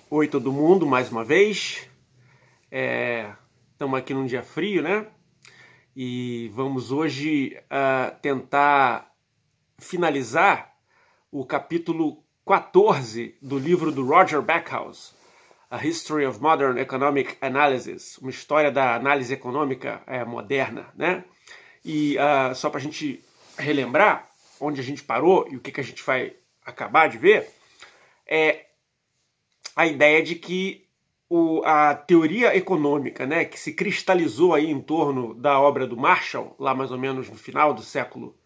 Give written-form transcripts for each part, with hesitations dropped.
Oi todo mundo, mais uma vez. Estamos aqui num dia frio, né? E vamos hoje tentar finalizar o capítulo 14 do livro do Roger Backhouse, A History of Modern Economic Analysis, uma história da análise econômica moderna, né? E só para a gente relembrar onde a gente parou e o que a gente vai acabar de ver, é a ideia de que a teoria econômica, né, que se cristalizou aí em torno da obra do Marshall, lá mais ou menos no final do século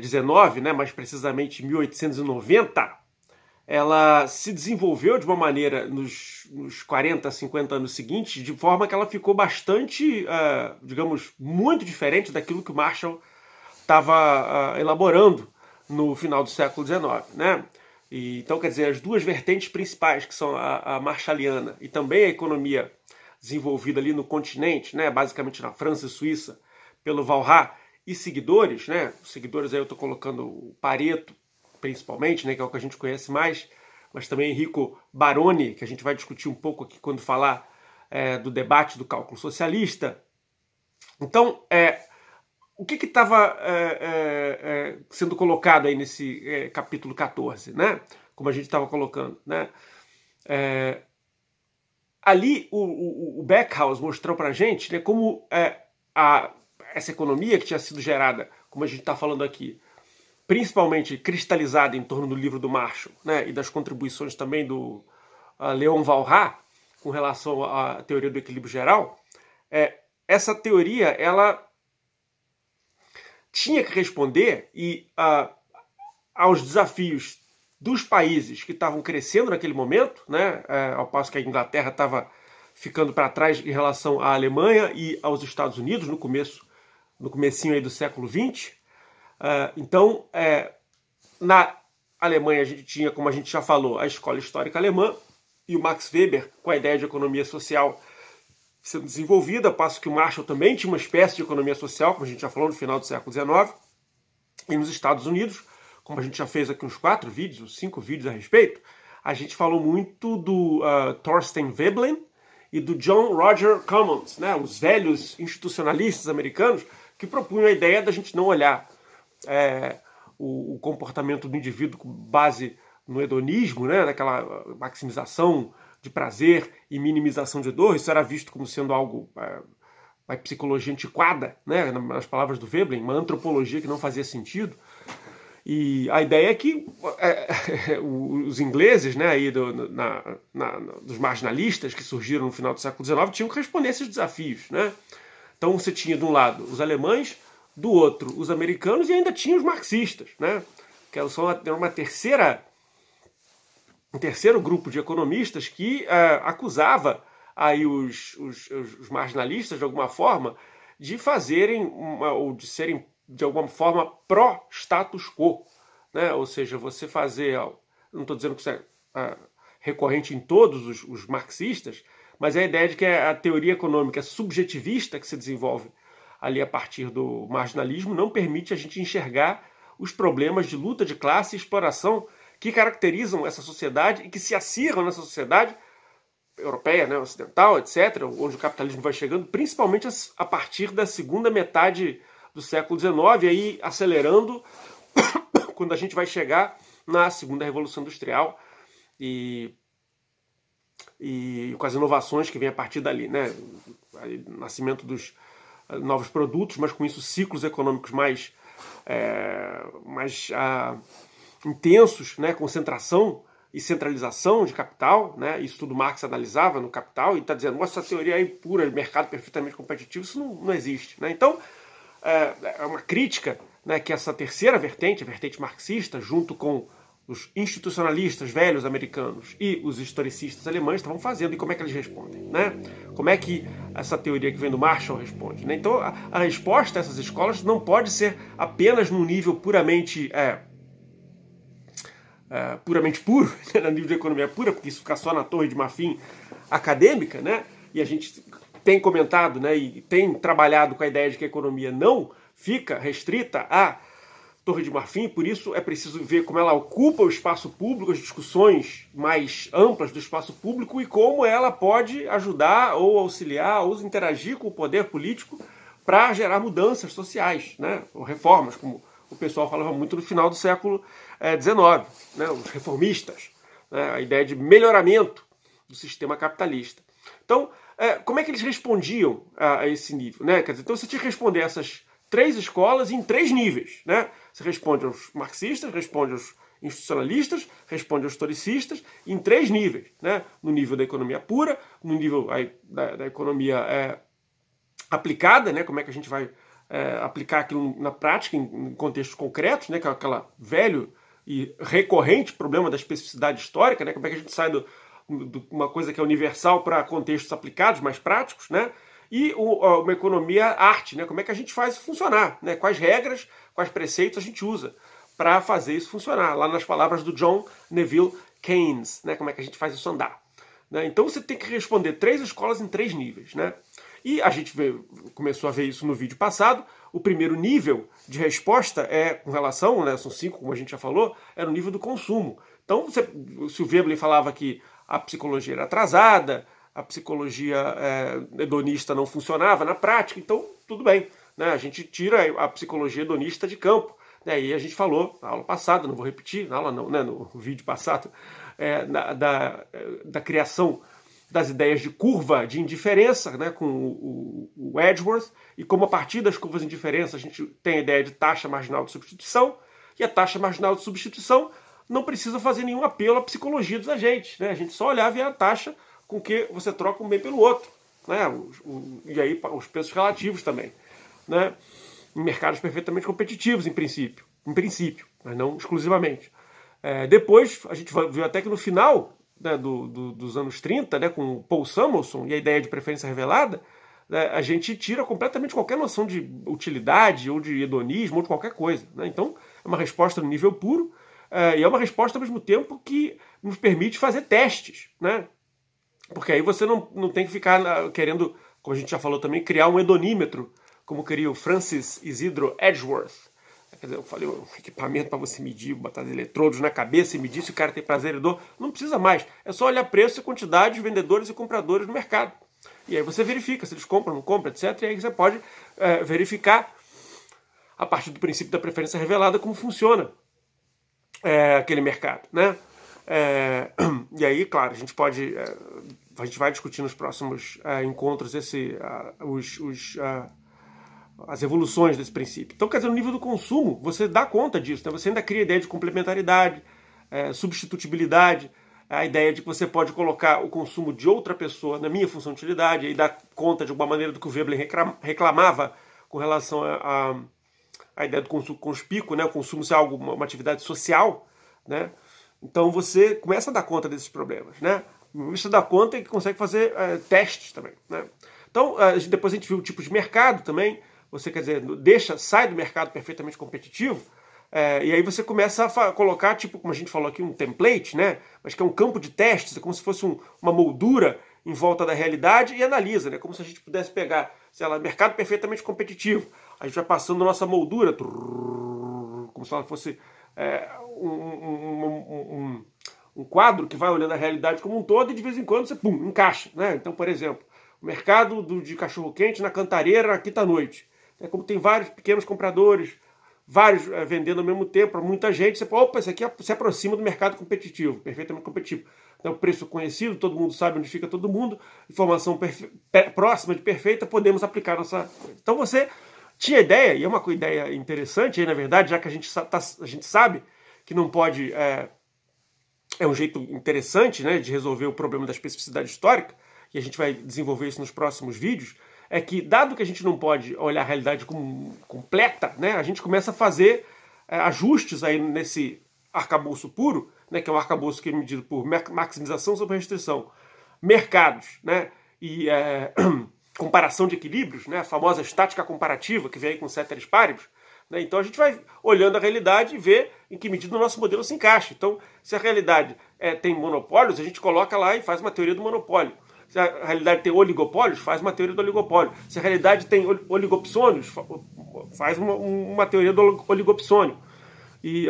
XIX, né, mais precisamente 1890, ela se desenvolveu de uma maneira nos 40, 50 anos seguintes, de forma que ela ficou bastante, digamos, muito diferente daquilo que o Marshall estava elaborando no final do século XIX, né? Então, quer dizer, as duas vertentes principais, que são a marshalliana e também a economia desenvolvida ali no continente, né, basicamente na França e Suíça, pelo Walras e seguidores, né? Os seguidores aí eu estou colocando o Pareto, principalmente, né, que é o que a gente conhece mais, mas também Enrico Baroni, que a gente vai discutir um pouco aqui quando falar do debate do cálculo socialista. Então, o que estava sendo colocado aí nesse capítulo 14, né? Como a gente estava colocando, né? Ali o Backhouse mostrou para a gente, né, como essa economia que tinha sido gerada, como a gente está falando aqui, principalmente cristalizada em torno do livro do Marshall, né, e das contribuições também do Léon Walras com relação à teoria do equilíbrio geral, essa teoria, ela tinha que responder aos desafios dos países que estavam crescendo naquele momento, né, ao passo que a Inglaterra estava ficando para trás em relação à Alemanha e aos Estados Unidos no comecinho aí do século XX. Então, na Alemanha a gente tinha, como a gente já falou, a escola histórica alemã e o Max Weber com a ideia de economia social sendo desenvolvida, ao passo que o Marshall também tinha uma espécie de economia social, como a gente já falou, no final do século XIX. E nos Estados Unidos, como a gente já fez aqui uns 4 vídeos, 5 vídeos a respeito, a gente falou muito do Thorstein Veblen e do John Roger Commons, né, os velhos institucionalistas americanos que propunham a ideia da gente não olhar o comportamento do indivíduo com base no hedonismo, né, naquela maximização de prazer e minimização de dor. Isso era visto como sendo algo, uma psicologia antiquada, né, nas palavras do Veblen, uma antropologia que não fazia sentido. E a ideia é que os ingleses, né, aí dos marginalistas que surgiram no final do século XIX tinham que responder a esses desafios, né? Então você tinha de um lado os alemães, do outro os americanos e ainda tinha os marxistas, né? Que era um terceiro grupo de economistas que acusava aí os marginalistas, de alguma forma, de fazerem ou de serem, de alguma forma, pró-status quo, né? Ou seja, você fazer, não estou dizendo que isso é recorrente em todos os marxistas, mas é a ideia de que a teoria econômica subjetivista que se desenvolve ali a partir do marginalismo não permite a gente enxergar os problemas de luta de classe e exploração que caracterizam essa sociedade e que se acirram nessa sociedade europeia, né, ocidental, etc., onde o capitalismo vai chegando, principalmente a partir da segunda metade do século XIX, e aí acelerando quando a gente vai chegar na segunda Revolução Industrial e com as inovações que vêm a partir dali, né? O nascimento dos novos produtos, mas com isso ciclos econômicos mais intensos, né? Concentração e centralização de capital, né? Isso tudo Marx analisava no Capital e está dizendo, essa teoria aí pura de mercado perfeitamente competitivo, isso não existe, né? Então, é uma crítica, né, que essa terceira vertente, a vertente marxista, junto com os institucionalistas velhos americanos e os historicistas alemães estavam fazendo, e como é que eles respondem, né? Como é que essa teoria que vem do Marshall responde, né? Então, a resposta a essas escolas não pode ser apenas num nível puramente puro, né, no nível de economia pura, porque isso fica só na torre de marfim acadêmica, né? E a gente tem comentado, né, e tem trabalhado com a ideia de que a economia não fica restrita a Torre de Marfim, por isso é preciso ver como ela ocupa o espaço público, as discussões mais amplas do espaço público e como ela pode ajudar ou auxiliar ou interagir com o poder político para gerar mudanças sociais, né? Ou reformas, como o pessoal falava muito no final do século XIX, né? Os reformistas, né? A ideia de melhoramento do sistema capitalista. Então, como é que eles respondiam a esse nível, né? Quer dizer, então você tinha que responder essas 3 escolas em 3 níveis, né? Você responde aos marxistas, responde aos institucionalistas, responde aos historicistas, em 3 níveis, né? No nível da economia pura, no nível da economia aplicada, né? Como é que a gente vai aplicar aquilo na prática, em contextos concretos, né? Que é aquele velho e recorrente problema da especificidade histórica, né? Como é que a gente sai de uma coisa que é universal para contextos aplicados, mais práticos, né? E uma economia arte, né? Como é que a gente faz isso funcionar, né? Quais regras, quais preceitos a gente usa para fazer isso funcionar, lá nas palavras do John Neville Keynes, né? Como é que a gente faz isso andar, né? Então você tem que responder 3 escolas em 3 níveis, né? E a gente começou a ver isso no vídeo passado. O primeiro nível de resposta com relação, né, são 5, como a gente já falou, é no nível do consumo. Então, se o Veblen falava que a psicologia era atrasada, a psicologia hedonista não funcionava na prática, então tudo bem, né? A gente tira a psicologia hedonista de campo, né? E a gente falou na aula passada, não vou repetir, na aula não, né, no vídeo passado, da criação das ideias de curva de indiferença, né, com o Edgeworth, e como a partir das curvas de indiferença a gente tem a ideia de taxa marginal de substituição, e a taxa marginal de substituição não precisa fazer nenhum apelo à psicologia dos agentes, né? A gente só olhava e a taxa com que você troca um bem pelo outro, né? E aí os preços relativos também, né? Em mercados perfeitamente competitivos, em princípio, mas não exclusivamente. Depois, a gente viu até que no final, né, dos anos 30, né, com o Paul Samuelson e a ideia de preferência revelada, né, a gente tira completamente qualquer noção de utilidade ou de hedonismo ou de qualquer coisa, né? Então, é uma resposta no nível puro e é uma resposta ao mesmo tempo que nos permite fazer testes, né? Porque aí você não tem que ficar querendo, como a gente já falou também, criar um hedonímetro, como queria o Francis Isidro Edgeworth. Quer dizer, eu falei, um equipamento para você medir, botar eletrodos na cabeça e medir se o cara tem prazer e dor. Não precisa mais. É só olhar preço e quantidade de vendedores e compradores no mercado. E aí você verifica se eles compram, não compram, etc. E aí você pode verificar, a partir do princípio da preferência revelada, como funciona aquele mercado, né? E aí, claro, a gente vai discutir nos próximos encontros as evoluções desse princípio. Então, quer dizer, no nível do consumo, você dá conta disso, né? Você ainda cria a ideia de complementaridade, substitutibilidade, a ideia de que você pode colocar o consumo de outra pessoa na minha função de utilidade e dar conta de alguma maneira do que o Veblen reclamava com relação à ideia do consumo conspícuo, né? O consumo ser algo, uma atividade social, né? Então você começa a dar conta desses problemas, né? Você dá conta e consegue fazer testes também, né? Então, depois a gente viu o tipo de mercado também. Você, quer dizer, sai do mercado perfeitamente competitivo, e aí você começa a colocar, tipo, como a gente falou aqui, um template, né? Mas que é um campo de testes, é como se fosse uma moldura em volta da realidade e analisa, né? Como se a gente pudesse pegar, sei lá, mercado perfeitamente competitivo. A gente vai passando nossa moldura, como se ela fosse um quadro que vai olhando a realidade como um todo e de vez em quando você, pum, encaixa, né? Então, por exemplo, o mercado de cachorro-quente na Cantareira na quinta-noite. Como tem vários pequenos compradores, vários vendendo ao mesmo tempo, para muita gente, você fala, opa, isso aqui se aproxima do mercado competitivo, perfeitamente competitivo. Então, preço conhecido, todo mundo sabe onde fica todo mundo, informação próxima de perfeita, podemos aplicar nossa... Então você tinha ideia, e é uma ideia interessante, aí, na verdade, já que a gente sabe que não pode... É um jeito interessante, né, de resolver o problema da especificidade histórica, e a gente vai desenvolver isso nos próximos vídeos, é que, dado que a gente não pode olhar a realidade como completa, né, a gente começa a fazer ajustes aí nesse arcabouço puro, né, que é um arcabouço que é medido por maximização sobre restrição, mercados, né, e comparação de equilíbrios, né, a famosa estática comparativa, que vem aí com ceteris paribus, né. Então a gente vai olhando a realidade e ver em que medida o nosso modelo se encaixa. Então, se a realidade tem monopólios, a gente coloca lá e faz uma teoria do monopólio. Se a realidade tem oligopólios, faz uma teoria do oligopólio. Se a realidade tem oligopsônios, faz uma teoria do oligopsônio. E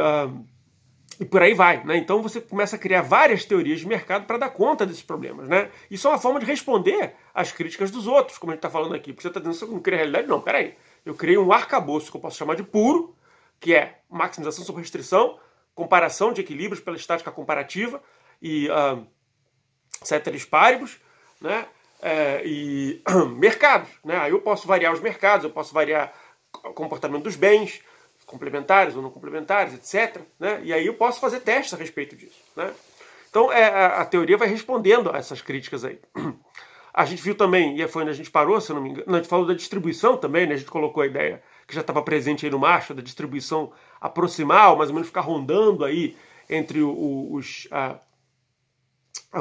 por aí vai, né? Então você começa a criar várias teorias de mercado para dar conta desses problemas, né? Isso é uma forma de responder às críticas dos outros, como a gente está falando aqui. Porque você está dizendo que você não cria realidade? Não, peraí. Eu criei um arcabouço que eu posso chamar de puro, que é maximização sobre restrição, comparação de equilíbrios pela estática comparativa e ceteris paribus, né? E mercados, né? Aí eu posso variar os mercados, eu posso variar o comportamento dos bens, complementares ou não complementares, etc. Né? E aí eu posso fazer testes a respeito disso. Né? Então a teoria vai respondendo a essas críticas aí. A gente viu também, e foi onde a gente parou, se eu não me engano, a gente falou da distribuição também, né? A gente colocou a ideia que já estava presente aí no Marshall, da distribuição aproximal, mais ou menos ficar rondando aí entre o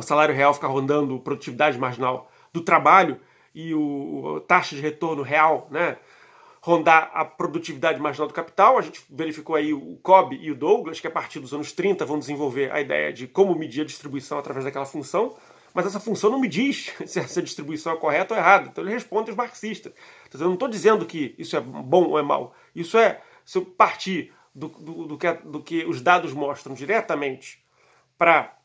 salário real, ficar rondando a produtividade marginal do trabalho e a taxa de retorno real, né? Rondar a produtividade marginal do capital. A gente verificou aí o Cobb e o Douglas, que a partir dos anos 30 vão desenvolver a ideia de como medir a distribuição através daquela função, mas essa função não me diz se essa distribuição é correta ou errada. Então ele responde aos marxistas. Então, eu não estou dizendo que isso é bom ou é mal. Isso é, se eu partir do que os dados mostram diretamente para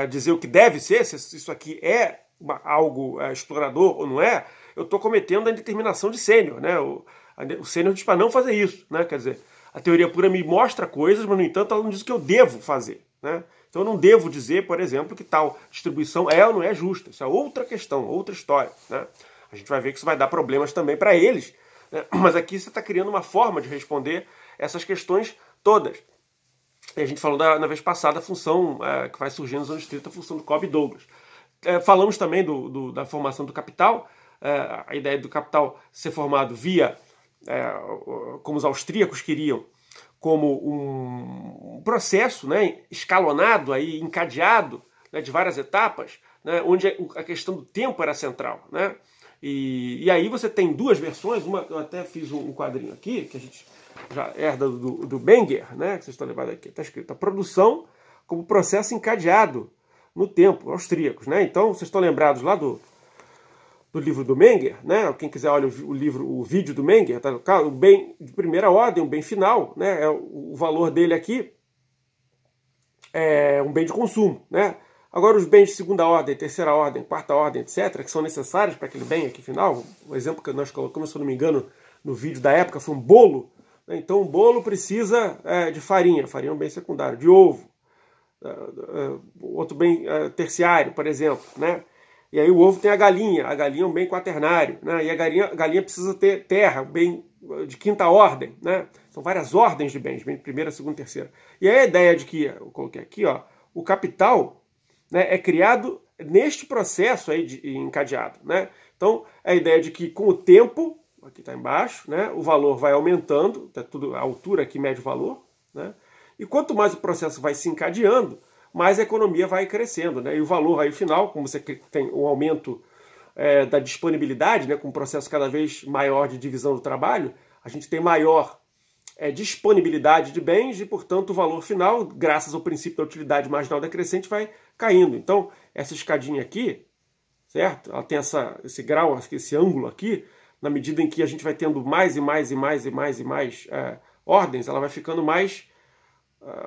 dizer o que deve ser, se isso aqui é algo explorador ou não é, eu estou cometendo a indeterminação de sênior, né? O sênior diz para não fazer isso, né? Quer dizer, a teoria pura me mostra coisas, mas, no entanto, ela não diz o que eu devo fazer, né? Então eu não devo dizer, por exemplo, que tal distribuição é ou não é justa. Isso é outra questão, outra história, né? A gente vai ver que isso vai dar problemas também para eles, né? Mas aqui você está criando uma forma de responder essas questões todas. E a gente falou na vez passada a função que vai surgir nos anos 30, a função do Cobb e Douglas. Falamos também da formação do capital, a ideia do capital ser formado via, como os austríacos queriam, como um processo, né, escalonado, aí, encadeado, né, de várias etapas, né, onde a questão do tempo era central. Né? E aí você tem duas versões, eu até fiz um quadrinho aqui, que a gente já herda do Menger, né, que vocês estão lembrados aqui, está escrito a produção como processo encadeado no tempo, austríacos. Né? Então, vocês estão lembrados lá do livro do Menger, né? Quem quiser olha o vídeo do Menger, tá? O bem de primeira ordem, o bem final, né? O valor dele aqui é um bem de consumo, né? Agora os bens de segunda ordem, terceira ordem, quarta ordem, etc., que são necessários para aquele bem aqui final, o exemplo que nós colocamos, se eu não me engano, no vídeo da época foi um bolo, né? Então um bolo precisa de farinha, farinha é um bem secundário, de ovo, outro bem terciário, por exemplo, né? E aí o ovo tem a galinha é um bem quaternário, né? E a galinha precisa ter terra, um bem de quinta ordem, né? São várias ordens de bens, bem de primeira, segunda, terceira. E aí a ideia de que, eu coloquei aqui, ó, o capital, né, é criado neste processo aí encadeado, né? Então a ideia de que com o tempo, aqui está embaixo, né, o valor vai aumentando, tá tudo, a altura aqui mede o valor, né? E quanto mais o processo vai se encadeando, mais a economia vai crescendo, né? E o valor aí final, como você tem um aumento da disponibilidade, né, com um processo cada vez maior de divisão do trabalho, a gente tem maior disponibilidade de bens e, portanto, o valor final, graças ao princípio da utilidade marginal decrescente, vai caindo. Então, essa escadinha aqui, certo? Ela tem esse grau, esse ângulo aqui, na medida em que a gente vai tendo mais e mais e mais e mais e mais ordens, ela vai ficando mais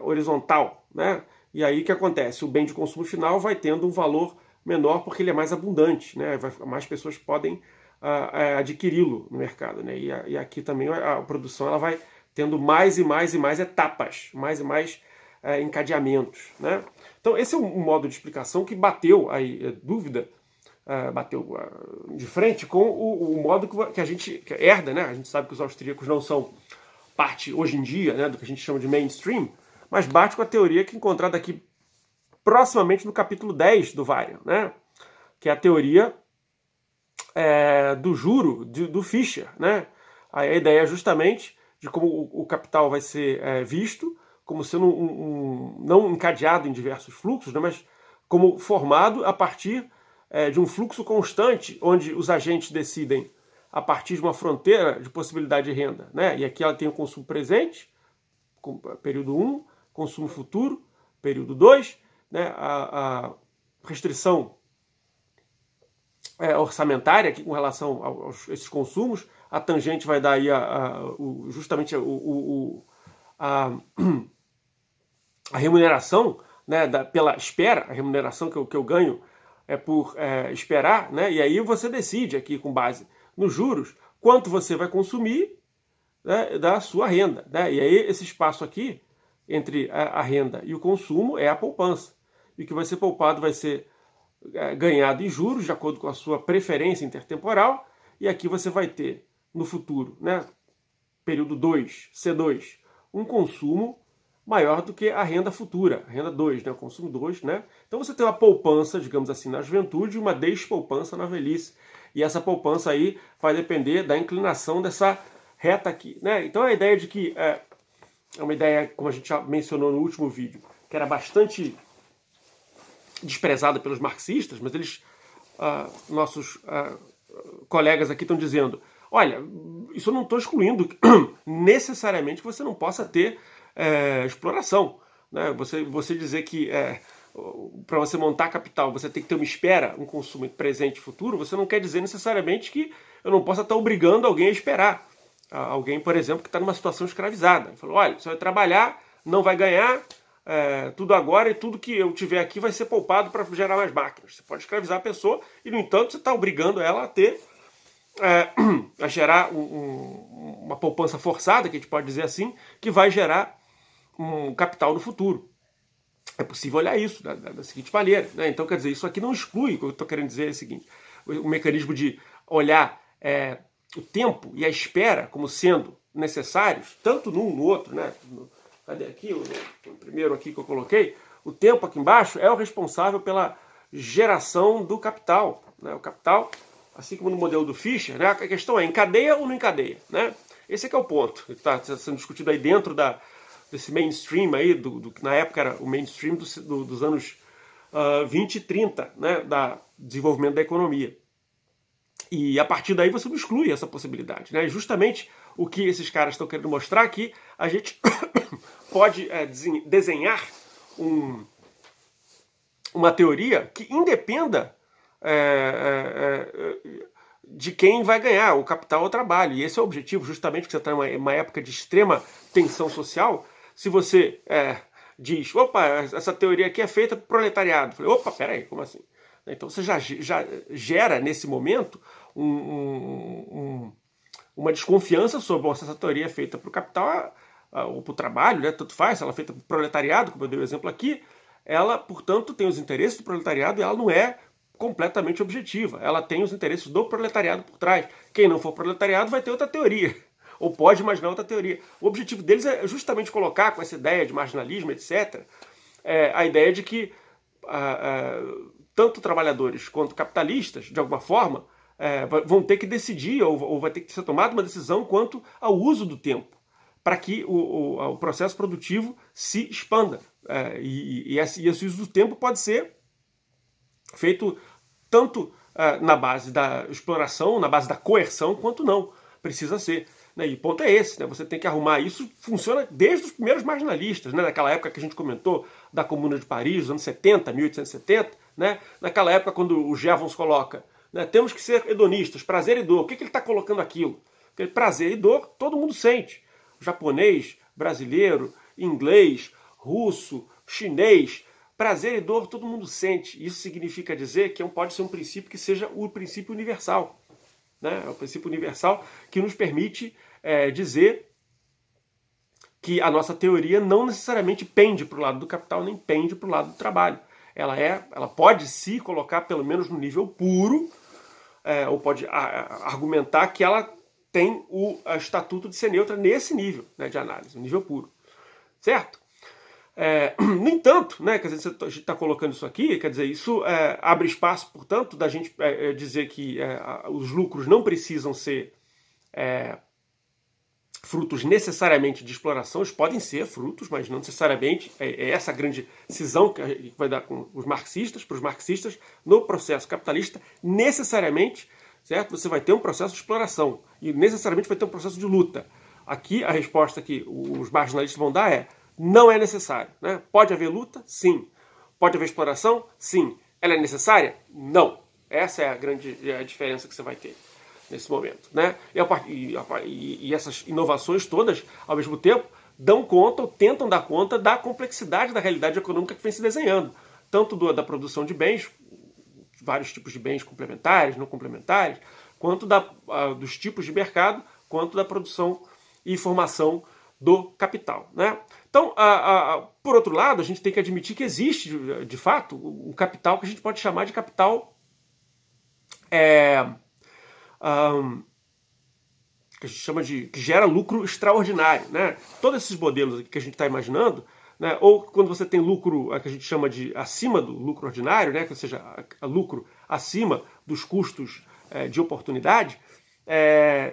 horizontal, né? E aí o que acontece? O bem de consumo final vai tendo um valor menor porque ele é mais abundante, né? Mais pessoas podem adquiri-lo no mercado, né? E aqui também a produção ela vai tendo mais e mais e mais etapas, mais e mais encadeamentos, né? Então esse é um modo de explicação que bateu aí dúvida, bateu de frente com o modo que a gente herda, né? A gente sabe que os austríacos não são parte hoje em dia, né, do que a gente chama de mainstream, mas bate com a teoria que é encontrada aqui proximamente no capítulo 10 do Varian, né? Que é a teoria do juro do Fischer, né? A ideia é justamente de como o capital vai ser visto como sendo não encadeado em diversos fluxos, né? Mas como formado a partir de um fluxo constante, onde os agentes decidem a partir de uma fronteira de possibilidade de renda, né? E aqui ela tem o consumo presente, período 1, consumo futuro, período 2, né, a restrição orçamentária aqui com relação a esses consumos, a tangente vai dar aí justamente a remuneração, né, pela espera, a remuneração que eu ganho é por esperar, né, e aí você decide aqui com base nos juros quanto você vai consumir, né, da sua renda, né, e aí esse espaço aqui entre a renda e o consumo é a poupança, e o que vai ser poupado vai ser ganhado em juros de acordo com a sua preferência intertemporal, e aqui você vai ter no futuro, né, período 2, C2, um consumo maior do que a renda futura, a renda 2, né, o consumo 2, né? Então você tem uma poupança, digamos assim, na juventude e uma despoupança na velhice. E essa poupança aí vai depender da inclinação dessa reta aqui, né? Então a ideia de que é uma ideia, como a gente já mencionou no último vídeo, que era bastante desprezada pelos marxistas, mas eles, nossos colegas aqui estão dizendo, olha, isso eu não estou excluindo necessariamente que você não possa ter exploração, né? Você dizer que para você montar capital você tem que ter uma espera, um consumo presente e futuro, você não quer dizer necessariamente que eu não possa estar obrigando alguém a esperar. Alguém, por exemplo, que está numa situação escravizada. Ele falou, olha, você vai trabalhar, não vai ganhar tudo agora e tudo que eu tiver aqui vai ser poupado para gerar mais máquinas. Você pode escravizar a pessoa e, no entanto, você está obrigando ela a ter a gerar uma poupança forçada, que a gente pode dizer assim, que vai gerar um capital no futuro. É possível olhar isso da seguinte maneira, né? Então, quer dizer, isso aqui não exclui, o que eu estou querendo dizer é o seguinte, o mecanismo de olhar o tempo e a espera como sendo necessários, tanto num no outro, né? Cadê aqui? O primeiro aqui que eu coloquei, o tempo aqui embaixo é o responsável pela geração do capital, né? O capital, assim como no modelo do Fischer, né? A questão é, encadeia ou não encadeia, né? Esse é que é o ponto que está sendo discutido aí dentro desse mainstream aí, que na época era o mainstream dos anos 20 e 30, né? Da desenvolvimento da economia. E a partir daí você não exclui essa possibilidade, né? Justamente o que esses caras estão querendo mostrar aqui, a gente pode desenhar uma teoria que independa de quem vai ganhar, o capital ou o trabalho. E esse é o objetivo, justamente porque você está em uma época de extrema tensão social. Se você diz, opa, essa teoria aqui é feita para o proletariado. Eu falei, opa, peraí, como assim? Então você já gera, nesse momento, uma desconfiança sobre se essa teoria é feita para o capital ou para o trabalho, né? Tanto faz, se ela é feita para o proletariado, como eu dei o exemplo aqui, ela, portanto, tem os interesses do proletariado e ela não é completamente objetiva. Ela tem os interesses do proletariado por trás. Quem não for proletariado vai ter outra teoria, ou pode imaginar outra teoria. O objetivo deles é justamente colocar, com essa ideia de marginalismo, etc., a ideia de que tanto trabalhadores quanto capitalistas, de alguma forma, vão ter que decidir, ou vai ter que ser tomada uma decisão quanto ao uso do tempo, para que o processo produtivo se expanda. E esse uso do tempo pode ser feito tanto na base da exploração, na base da coerção, quanto não. Precisa ser. Né? E o ponto é esse, né? Você tem que arrumar isso. Funciona desde os primeiros marginalistas, né? Naquela época que a gente comentou da Comuna de Paris, nos anos 70, 1870, né? Naquela época quando o Jevons coloca, né, temos que ser hedonistas, prazer e dor. O que ele está colocando aquilo? Porque prazer e dor todo mundo sente. Japonês, brasileiro, inglês, russo, chinês, prazer e dor todo mundo sente. Isso significa dizer que pode ser um princípio que seja o princípio universal. Né? É o princípio universal que nos permite dizer que a nossa teoria não necessariamente pende para o lado do capital, nem pende para o lado do trabalho. Ela pode se colocar pelo menos no nível puro, ou pode argumentar que ela tem o estatuto de ser neutra nesse nível, né, de análise, o nível puro. Certo? No entanto, né, quer dizer, a gente está colocando isso aqui, quer dizer, isso abre espaço, portanto, da gente dizer que os lucros não precisam ser frutos necessariamente de exploração, eles podem ser frutos, mas não necessariamente. É essa grande cisão que vai dar com os marxistas, para os marxistas, no processo capitalista, necessariamente, certo? Você vai ter um processo de exploração e necessariamente vai ter um processo de luta. Aqui, a resposta que os marginalistas vão dar é: não é necessário. Né? Pode haver luta? Sim. Pode haver exploração? Sim. Ela é necessária? Não. Essa é a grande diferença que você vai ter nesse momento. Né? E essas inovações todas, ao mesmo tempo, dão conta ou tentam dar conta da complexidade da realidade econômica que vem se desenhando, tanto da produção de bens, vários tipos de bens complementares, não complementares, quanto dos tipos de mercado, quanto da produção e formação do capital, né? Então, por outro lado, a gente tem que admitir que existe, de fato, um capital que a gente pode chamar de capital que a gente chama que gera lucro extraordinário, né? Todos esses modelos aqui que a gente está imaginando, né? Ou quando você tem lucro que a gente chama de acima do lucro ordinário, né? Ou seja, lucro acima dos custos de oportunidade,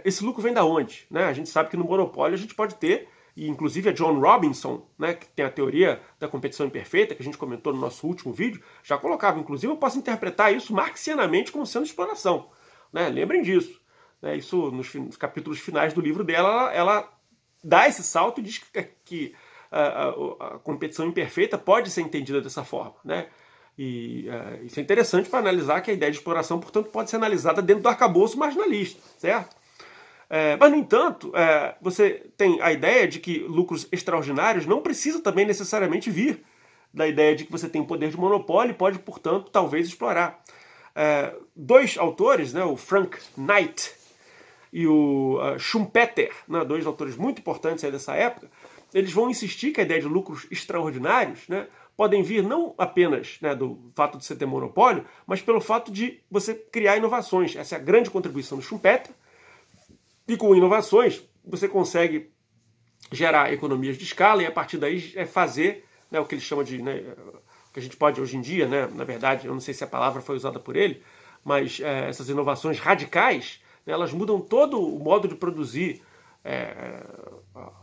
esse lucro vem da onde? Né? A gente sabe que no monopólio a gente pode ter, e inclusive a John Robinson, né, que tem a teoria da competição imperfeita, que a gente comentou no nosso último vídeo, já colocava, inclusive eu posso interpretar isso marxianamente como sendo exploração. Né? Lembrem disso. Né? Isso nos capítulos finais do livro dela, ela dá esse salto e diz que a competição imperfeita pode ser entendida dessa forma. Né? E isso é interessante para analisar que a ideia de exploração, portanto, pode ser analisada dentro do arcabouço marginalista, certo? Mas, no entanto, você tem a ideia de que lucros extraordinários não precisam também necessariamente vir da ideia de que você tem poder de monopólio e pode, portanto, talvez explorar. Dois autores, né, o Frank Knight e o Schumpeter, né, dois autores muito importantes aí dessa época, eles vão insistir que a ideia de lucros extraordinários, né, podem vir não apenas, né, do fato de você ter monopólio, mas pelo fato de você criar inovações. Essa é a grande contribuição do Schumpeter. E com inovações, você consegue gerar economias de escala e a partir daí fazer, né, o que ele chama de... Né, que a gente pode hoje em dia, né, na verdade, eu não sei se a palavra foi usada por ele, mas essas inovações radicais, né, elas mudam todo o modo de produzir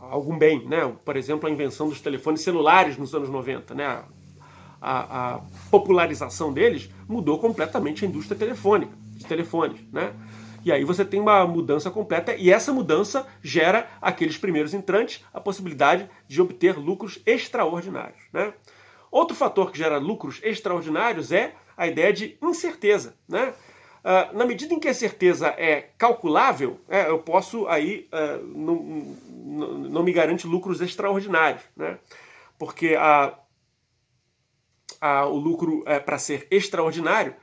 algum bem. Né? Por exemplo, a invenção dos telefones celulares nos anos 90. Né? A popularização deles mudou completamente a indústria telefônica, de telefones. Né? E aí você tem uma mudança completa, e essa mudança gera aqueles primeiros entrantes a possibilidade de obter lucros extraordinários. Né? Outro fator que gera lucros extraordinários é a ideia de incerteza. Né? Na medida em que a certeza é calculável, eu posso aí não me garante lucros extraordinários. Né? Porque o lucro, para ser extraordinário,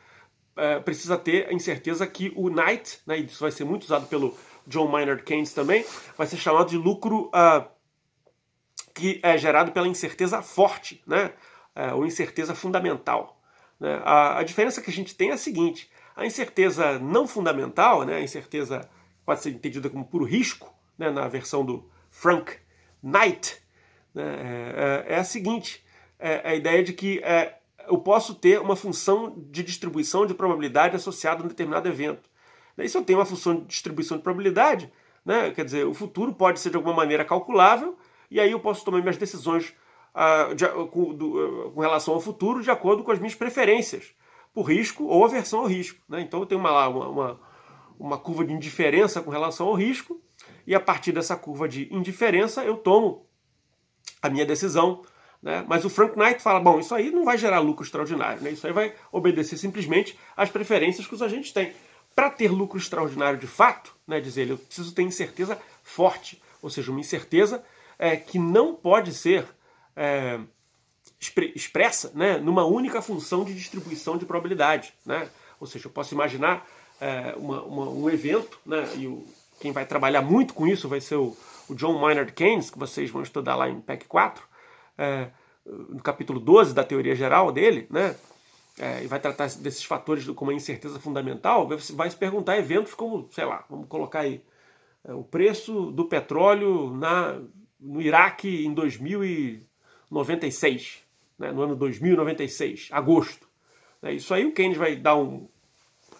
precisa ter a incerteza que o Knight, né, e isso vai ser muito usado pelo John Maynard Keynes também, vai ser chamado de lucro que é gerado pela incerteza forte, né, ou incerteza fundamental. Né? A diferença que a gente tem é a seguinte: a incerteza não fundamental, né, a incerteza pode ser entendida como puro risco, né, na versão do Frank Knight, né, é a seguinte: a ideia de que eu posso ter uma função de distribuição de probabilidade associada a um determinado evento. E se eu tenho uma função de distribuição de probabilidade, né, quer dizer, o futuro pode ser de alguma maneira calculável, e aí eu posso tomar minhas decisões com relação ao futuro de acordo com as minhas preferências, por risco ou aversão ao risco. Né? Então eu tenho uma curva de indiferença com relação ao risco, e a partir dessa curva de indiferença eu tomo a minha decisão. Né? Mas o Frank Knight fala, bom, isso aí não vai gerar lucro extraordinário, né? Isso aí vai obedecer simplesmente às preferências que os agentes têm. Para ter lucro extraordinário de fato, né, diz ele, eu preciso ter incerteza forte, ou seja, uma incerteza que não pode ser expressa, né, numa única função de distribuição de probabilidade. Né? Ou seja, eu posso imaginar um evento, né, e quem vai trabalhar muito com isso vai ser o John Maynard Keynes, que vocês vão estudar lá em PEC 4, no capítulo 12 da teoria geral dele, né? E vai tratar desses fatores como a incerteza fundamental. Vai se perguntar eventos como, sei lá, vamos colocar aí o preço do petróleo no Iraque em 2096, né? No ano 2096, agosto. Isso aí o Keynes vai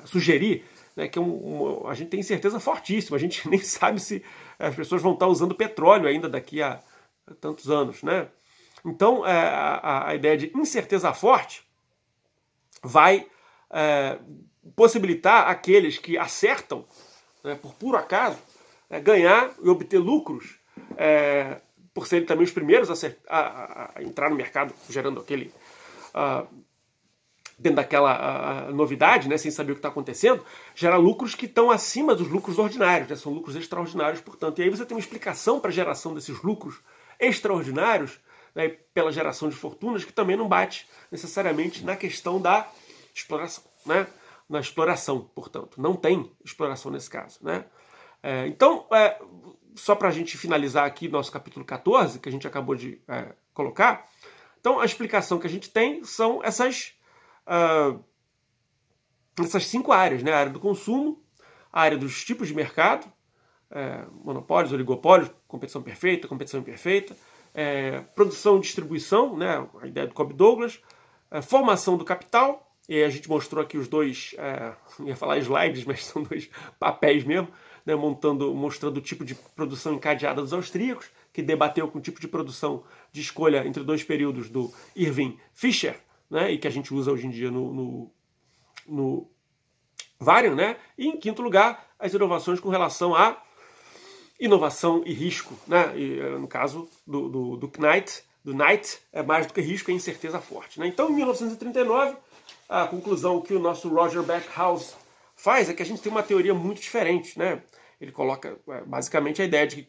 sugerir, né, que a gente tem incerteza fortíssima, a gente nem sabe se as pessoas vão estar usando petróleo ainda daqui a tantos anos, né? Então, a ideia de incerteza forte vai possibilitar aqueles que acertam, né, por puro acaso, ganhar e obter lucros, por serem também os primeiros a entrar no mercado, gerando aquele... dentro daquela novidade, né, sem saber o que está acontecendo, gera lucros que estão acima dos lucros ordinários, né, são lucros extraordinários, portanto. E aí você tem uma explicação para a geração desses lucros extraordinários, né, pela geração de fortunas, que também não bate necessariamente na questão da exploração, né? Na exploração, portanto. Não tem exploração nesse caso, né? Então, só para a gente finalizar aqui nosso capítulo 14, que a gente acabou de colocar, então a explicação que a gente tem são essas 5 áreas, né? A área do consumo, a área dos tipos de mercado, monopólios, oligopólios, competição perfeita, competição imperfeita, produção e distribuição, né? A ideia do Cobb Douglas, formação do capital, e a gente mostrou aqui os dois, ia falar slides, mas são 2 papéis mesmo, né? Mostrando o tipo de produção encadeada dos austríacos, que debateu com o tipo de produção de escolha entre 2 períodos do Irving Fisher, né? E que a gente usa hoje em dia no Varian, né? E em quinto lugar, as inovações com relação a inovação e risco, né? E, no caso do Knight, é mais do que risco, é incerteza forte, né? Então, em 1939, a conclusão que o nosso Roger Backhouse faz é que a gente tem uma teoria muito diferente, né? Ele coloca basicamente a ideia de que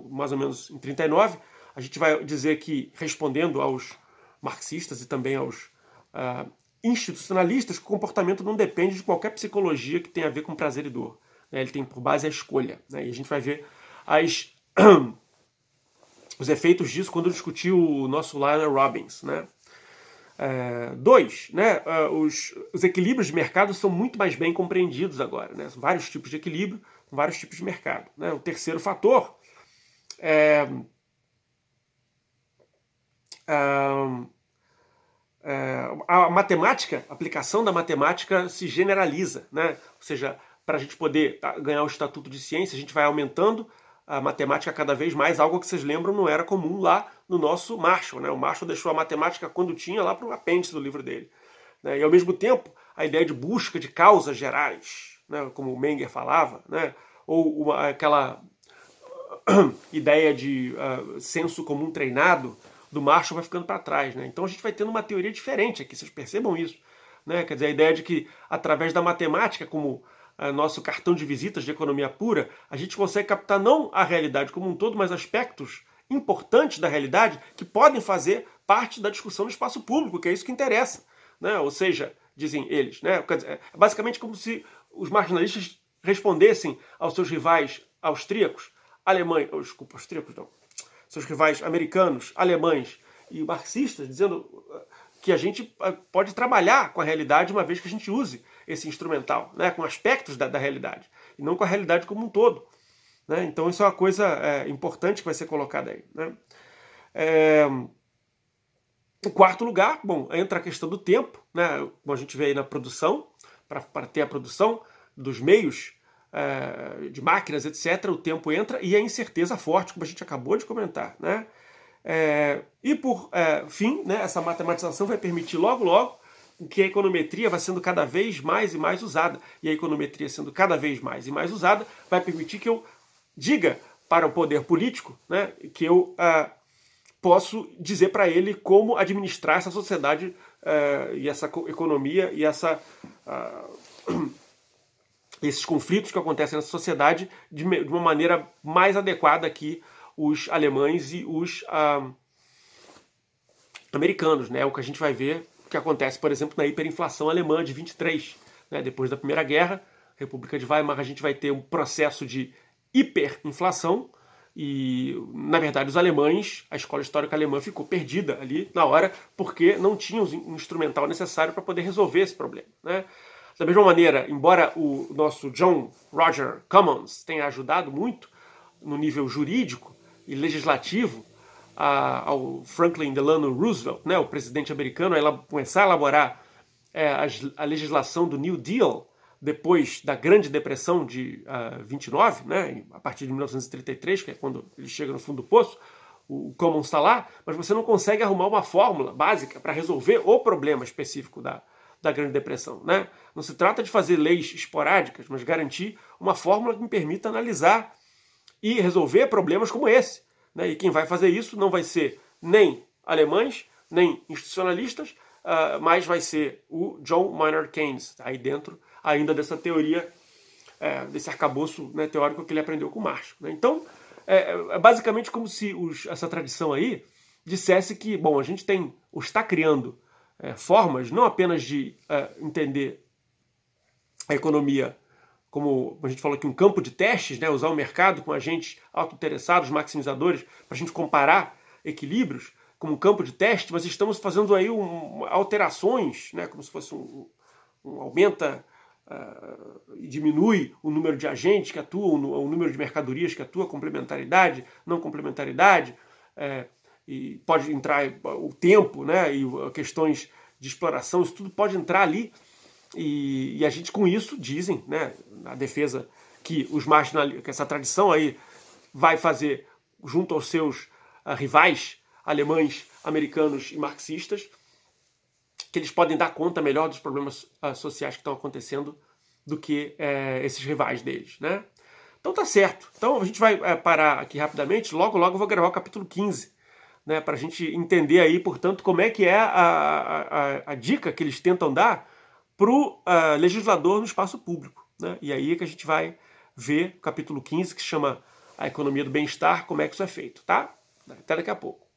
mais ou menos em 39, a gente vai dizer que, respondendo aos marxistas e também aos institucionalistas, que o comportamento não depende de qualquer psicologia que tenha a ver com prazer e dor, né? Ele tem por base a escolha, né? E a gente vai ver os efeitos disso quando discutir o nosso Lionel Robbins, né? 2, né? Os equilíbrios de mercado são muito mais bem compreendidos agora, né? São vários tipos de equilíbrio, vários tipos de mercado, né? O terceiro fator a matemática, a aplicação da matemática se generaliza, né? Ou seja, para a gente poder ganhar o estatuto de ciência, a gente vai aumentando a matemática cada vez mais, algo que vocês lembram não era comum lá no nosso Marshall, né? O Marshall deixou a matemática quando tinha lá para o apêndice do livro dele, né? E ao mesmo tempo, a ideia de busca de causas gerais, né? Como o Menger falava, né? Ou aquela ideia de senso comum treinado do Marshall vai ficando para trás, né? Então a gente vai tendo uma teoria diferente aqui, vocês percebam isso, né? Quer dizer, a ideia de que através da matemática, como nosso cartão de visitas de economia pura, a gente consegue captar não a realidade como um todo, mas aspectos importantes da realidade que podem fazer parte da discussão no espaço público, que é isso que interessa, né? Ou seja, dizem eles, né? É basicamente como se os marginalistas respondessem aos seus rivais austríacos, seus rivais americanos, alemães e marxistas, dizendo que a gente pode trabalhar com a realidade uma vez que a gente use esse instrumental, né, com aspectos da realidade, e não com a realidade como um todo, né? Então isso é uma coisa importante que vai ser colocada aí, né? Em quarto lugar, bom, entra a questão do tempo, né? Como a gente vê aí na produção, para ter a produção dos meios de máquinas, etc., o tempo entra e a incerteza forte, como a gente acabou de comentar, né? E por fim, né, essa matematização vai permitir logo que a econometria vai sendo cada vez mais e mais usada. E a econometria sendo cada vez mais e mais usada vai permitir que eu diga para o poder político, né, que eu posso dizer para ele como administrar essa sociedade e essa economia e esses conflitos que acontecem nessa sociedade de uma maneira mais adequada que os alemães e os americanos, né? O que a gente vai ver que acontece, por exemplo, na hiperinflação alemã de 23, né? Depois da Primeira Guerra, República de Weimar, a gente vai ter um processo de hiperinflação e, na verdade, os alemães, a escola histórica alemã ficou perdida ali na hora porque não tinha o instrumental necessário para poder resolver esse problema, né? Da mesma maneira, embora o nosso John Roger Commons tenha ajudado muito no nível jurídico e legislativo ao Franklin Delano Roosevelt, né, o presidente americano, a começar a elaborar a legislação do New Deal depois da Grande Depressão de 29, né, a partir de 1933, que é quando ele chega no fundo do poço, o Commons está lá, mas você não consegue arrumar uma fórmula básica para resolver o problema específico da Grande Depressão, né? Não se trata de fazer leis esporádicas, mas garantir uma fórmula que me permita analisar e resolver problemas como esse, né? E quem vai fazer isso não vai ser nem alemães, nem institucionalistas, mas vai ser o John Maynard Keynes, aí dentro ainda dessa teoria, desse arcabouço, né, teórico que ele aprendeu com Marx, né? Então, é basicamente como se essa tradição aí dissesse que, bom, a gente tem, ou está criando formas não apenas de entender a economia como a gente falou aqui, um campo de testes, né, usar o mercado com agentes auto-interessados, maximizadores, para a gente comparar equilíbrios, como um campo de teste, mas estamos fazendo aí alterações, né, como se fosse aumenta e diminui o número de agentes que atuam, o número de mercadorias que atuam, complementaridade, não complementaridade, e pode entrar o tempo, né, e questões de exploração, isso tudo pode entrar ali. E a gente com isso dizem, né, na defesa que que essa tradição aí vai fazer junto aos seus rivais alemães, americanos e marxistas, que eles podem dar conta melhor dos problemas sociais que estão acontecendo do que esses rivais deles, né? Então tá certo. Então a gente vai parar aqui rapidamente, logo eu vou gravar o capítulo 15, né, para a gente entender aí, portanto, como é que é a dica que eles tentam dar para o legislador no espaço público, né? E aí é que a gente vai ver o capítulo 15, que se chama A Economia do Bem-Estar, como é que isso é feito, tá? Até daqui a pouco.